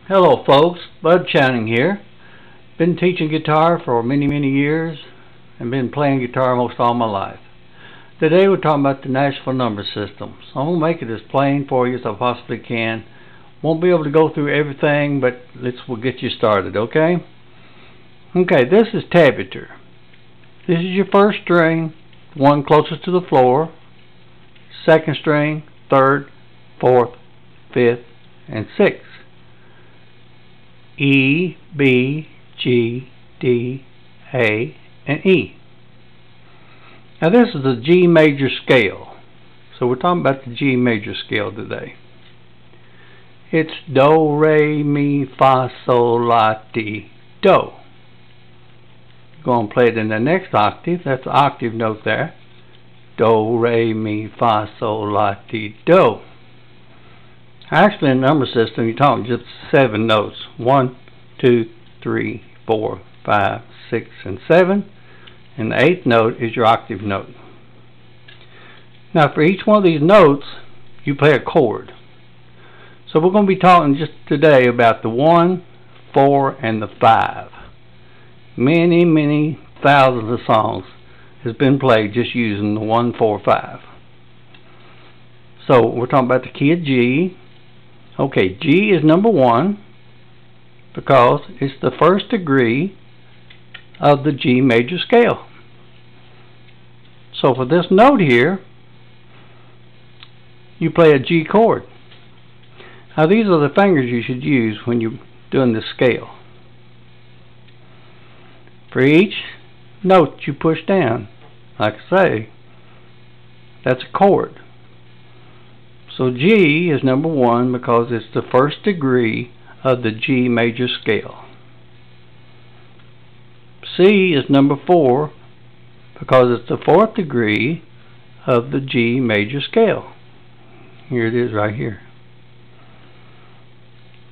Hello folks, Bud Chowning here. Been teaching guitar for many years and been playing guitar most all my life. Today we're talking about the Nashville number system. So I'm going to make it as plain for you as I possibly can. Won't be able to go through everything, but we'll get you started, okay? Okay, this is tablature. This is your first string, the one closest to the floor, second string, third, fourth, fifth, and sixth. E, B, G, D, A, and E. Now this is the G major scale. So we're talking about the G major scale today. It's Do, Re, Mi, Fa, Sol, La, Ti, Do. Go and play it in the next octave. That's the octave note there. Do, Re, Mi, Fa, Sol, La, Ti, Do. Actually, in the number system, you're talking just 7 notes. 1, 2, 3, 4, 5, 6, and 7. And the 8th note is your octave note. Now, for each one of these notes, you play a chord. So we're going to be talking just today about the 1, 4, and the 5. Many thousands of songs has been played just using the 1, 4, 5. So we're talking about the key of G. Okay, G is number 1 because it's the first degree of the G major scale. So for this note here, you play a G chord. Now these are the fingers you should use when you're doing this scale. For each note you push down, like I say, that's a chord. So G is number 1 because it's the first degree of the G major scale. C is number 4 because it's the 4th degree of the G major scale. Here it is right here.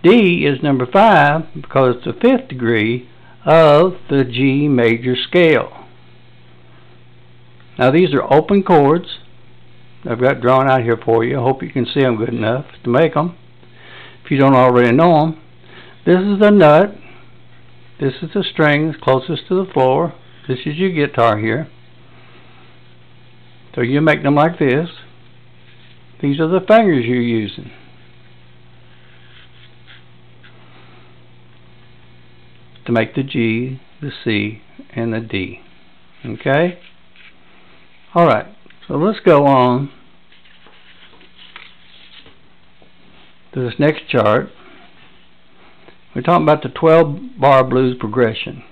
D is number 5 because it's the 5th degree of the G major scale. Now these are open chords. I've got drawn out here for you. I hope you can see them good enough to make them. If you don't already know them, this is the nut. This is the string that's closest to the floor. This is your guitar here. So you make them like this. These are the fingers you're using. To make the G, the C, and the D. Okay? Alright, so let's go on to this next chart. We're talking about the 12-bar blues progression.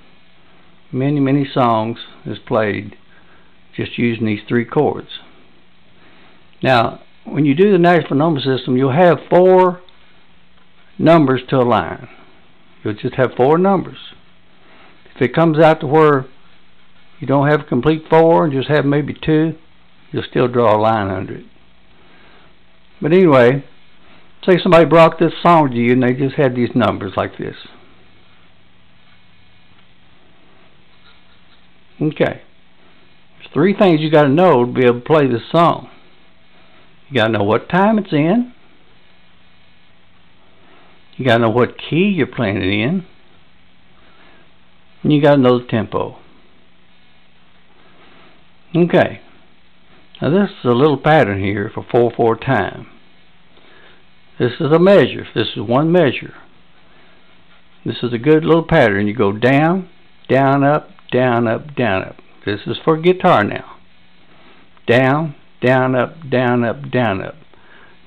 Many songs is played just using these 3 chords. Now, when you do the Nashville number system, you'll have 4 numbers to a line. You'll just have 4 numbers. If it comes out to where you don't have a complete 4 and just have maybe 2, you'll still draw a line under it. But anyway, say somebody brought this song to you and they just had these numbers like this. Okay. There's 3 things you got to know to be able to play this song. You got to know what time it's in. You got to know what key you're playing it in. And you got to know the tempo. Okay. Now this is a little pattern here for 4/4 time. This is a measure. This is one measure. This is a good little pattern. You go down, down, up, down, up, down, up. This is for guitar now. Down, down, up, down, up, down, up.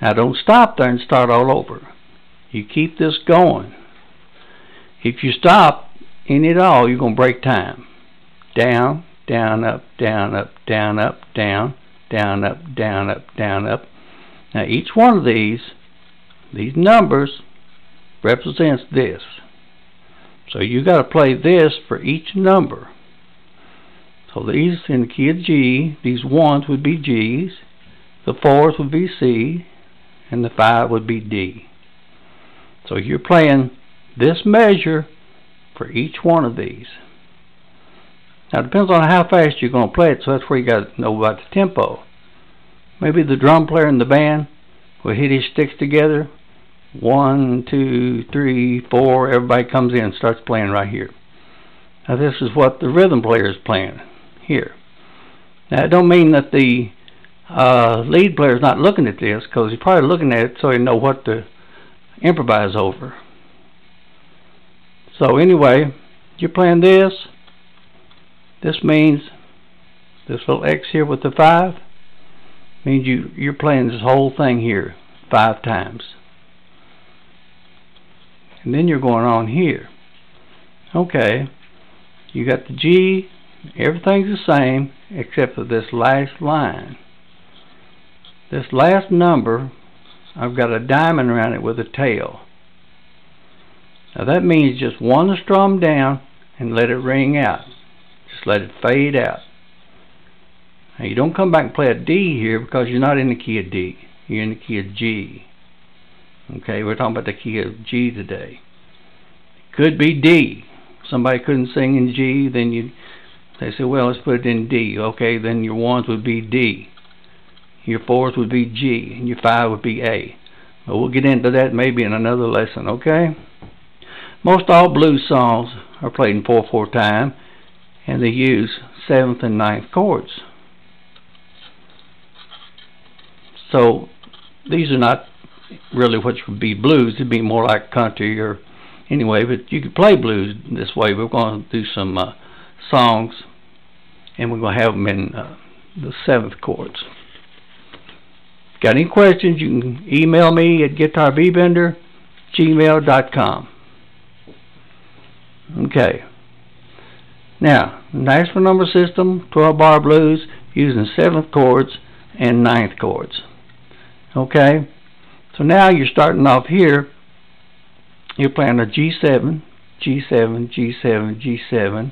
Now don't stop there and start all over. You keep this going. If you stop in it all, you're going to break time. Down, down, up, down, up, down, up, down, down, up, down, up, down, up. Now each one of these numbers represents this. So you got to play this for each number. So these in the key of G, these 1s would be G's, the 4s would be C, and the 5 would be D. So you're playing this measure for each one of these. Now it depends on how fast you're going to play it, so that's where you got to know about the tempo. Maybe the drum player in the band will hit his sticks together 1, 2, 3, 4. Everybody comes in and starts playing right here. Now this is what the rhythm player is playing here. Now it don't mean that the lead player is not looking at this, because he's probably looking at it so he know what to improvise over. So anyway, you're playing this. This means this little X here with the 5 means you're playing this whole thing here 5 times. And then you're going on here. Okay, you got the G, everything's the same except for this last line. This last number, I've got a diamond around it with a tail. Now that means just one strum down and let it ring out. Just let it fade out. Now you don't come back and play a D here because you're not in the key of D. You're in the key of G. Okay, we're talking about the key of G today. It could be D. Somebody couldn't sing in G, then they say, well, let's put it in D. Okay, then your 1s would be D. Your 4s would be G. And your 5 would be A. But we'll get into that maybe in another lesson, okay? Most all blues songs are played in 4/4 time, and they use 7th and 9th chords. So these are not really what would be blues. It'd be more like country or anyway, but you could play blues this way. We're going to do some songs, and we're going to have them in the 7th chords. Got any questions, you can email me at guitarbender@gmail.com. Okay. Now, Nashville number system, 12-bar blues, using 7th chords and 9th chords. Okay? So now you're starting off here. You're playing a G7, G7, G7, G7.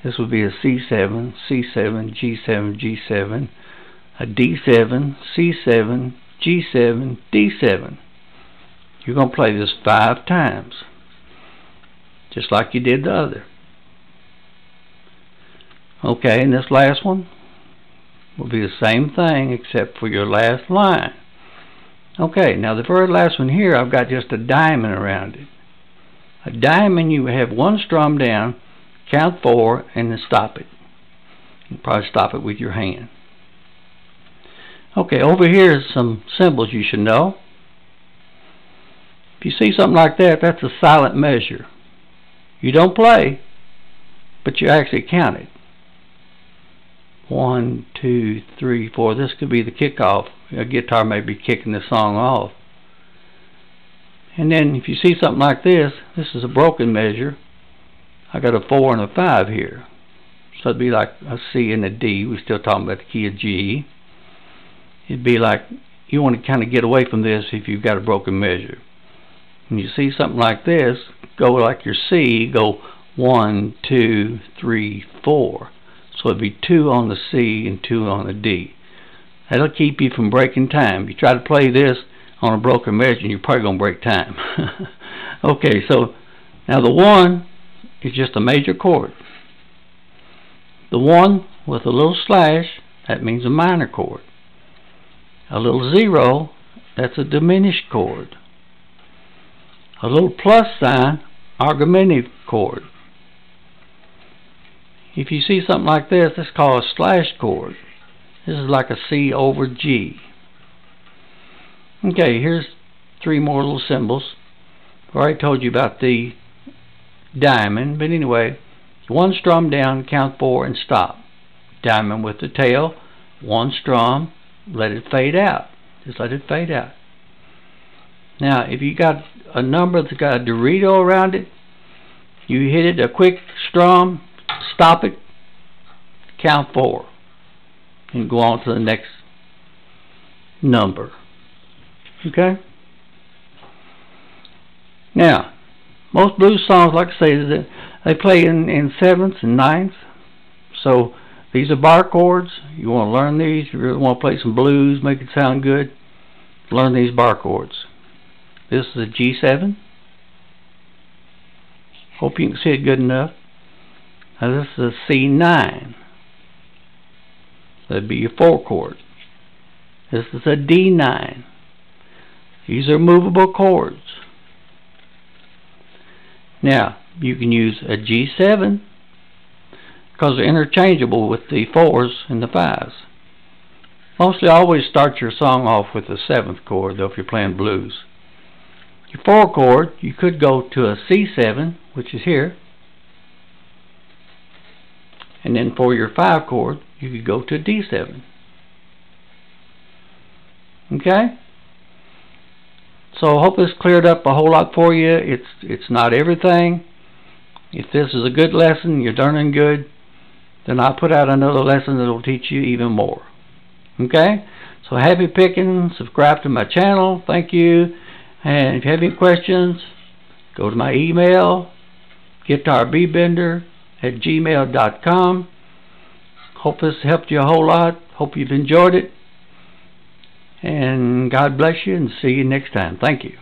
This would be a C7, C7, G7, G7. A D7, C7, G7, D7. You're going to play this 5 times, just like you did the other. Okay, and this last one will be the same thing except for your last line. Okay, now the very last one here, I've got just a diamond around it. A diamond, you have one strum down, count 4, and then stop it. You probably stop it with your hand. Okay, over here is some symbols you should know. If you see something like that, that's a silent measure. You don't play, but you actually count it. 1, 2, 3, 4. This could be the kickoff. A guitar may be kicking the song off. And then if you see something like this, this is a broken measure. I got a 4 and a 5 here. So it'd be like a C and a D. We're still talking about the key of G. It'd be like, you want to kind of get away from this if you've got a broken measure. When you see something like this, go like your C, go 1, 2, 3, 4. So it'd be 2 on the C and 2 on the D. That'll keep you from breaking time. If you try to play this on a broken measure, you're probably going to break time. Okay, so now the 1 is just a major chord. The 1 with a little slash, that means a minor chord. A little 0, that's a diminished chord. A little plus sign, argumentative chord. If you see something like this, it's called a slash chord. This is like a C over G. Okay, here's 3 more little symbols. I already told you about the diamond, but anyway, 1 strum down, count 4, and stop. Diamond with the tail, 1 strum, let it fade out. Just let it fade out. Now, if you got a number that's got a Dorito around it, you hit it a quick strum, stop it, count 4, and go on to the next number. Okay? Now, most blues songs, like I say, they play in 7ths and 9ths. So these are bar chords. You want to learn these. You really want to play some blues, make it sound good, learn these bar chords. This is a G7. Hope you can see it good enough. Now this is a C9. That'd be your 4 chord. This is a D9. These are movable chords. Now, you can use a G7 because they're interchangeable with the 4s and the 5s. Mostly always start your song off with the 7th chord, though, if you're playing blues. Your 4 chord, you could go to a C7, which is here. And then for your 5 chord, you could go to a D7. Okay? So I hope this cleared up a whole lot for you. It's not everything. If this is a good lesson, you're darn good, then I'll put out another lesson that will teach you even more. Okay? So happy picking. Subscribe to my channel. Thank you. And if you have any questions, go to my email, guitarbender@gmail.com. Hope this helped you a whole lot. Hope you've enjoyed it. And God bless you, and see you next time. Thank you.